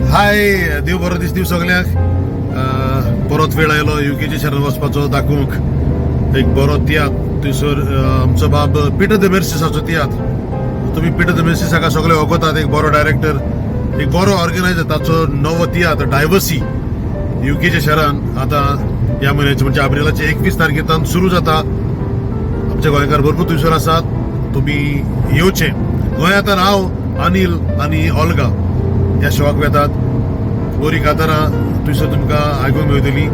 हाय, देव बरो दीस दिव सगळ्यांक. परत वेळ आयलो युकेच्या शहरात वचपाचो दाखोवंक एक बरो तियात्र. थंयसर आमचो बाब पिटर द मेर्सिसाचो तियात्र. तुम्ही पिटर द मेर्सिसाका सगळे वळखतात. एक बरो डायरेक्टर, एक बरो ऑर्गनायझर. ताचो नवो तियात्र डायव्हर्सी युकेच्या शहरान आता ह्या म्हयन्याचे म्हणजे एप्रिलाचे 21 तारखेतान सुरू जाता. आमचे गोंयकार भरपूर थंयसर आसात. तुम्ही येवचे. गोंयांत हांव, अनिल आनी ऑल्गा ह्या शोक येतात. बरी कातारां थंयसर तुमकां आयकूंक मेळटली.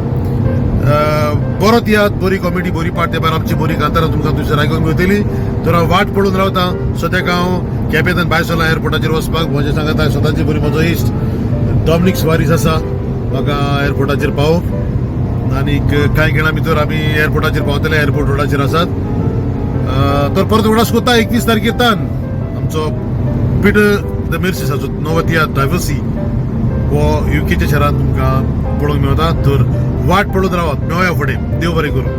बरो तियात्र, बरी कॉमेडी, बरी पार्ट. त्या भायर आमची बरी कातारां तुमकां थंयसर आयकूंक मेळटली. तर हांव वाट पळोवन रावता. सद्याक हांव केपेंतल्यान भायर सरला एअरपोर्टाचेर वचपाक. म्हजें सांगात सदांची बरी म्हजो इश्ट डॉमिनिक सुवारीस आसा म्हाका एअरपोर्टाचेर पावोवंक. आनीक कांय खिणां भितर आमी एअरपोर्टाचेर पावतले. एअरपोर्ट रोडाचेर आसात. तर परत उगडास कोत्ता 21 तारखेतान आमचो पिटर द मेर्सिसाचो नवो तियात्र डायव्हर्सी हो युकेच्या शहरात तुमकां पळोवंक मेळटा. तर वाट पळोवन रावात. मेळया फुडें. देव बरें करूं.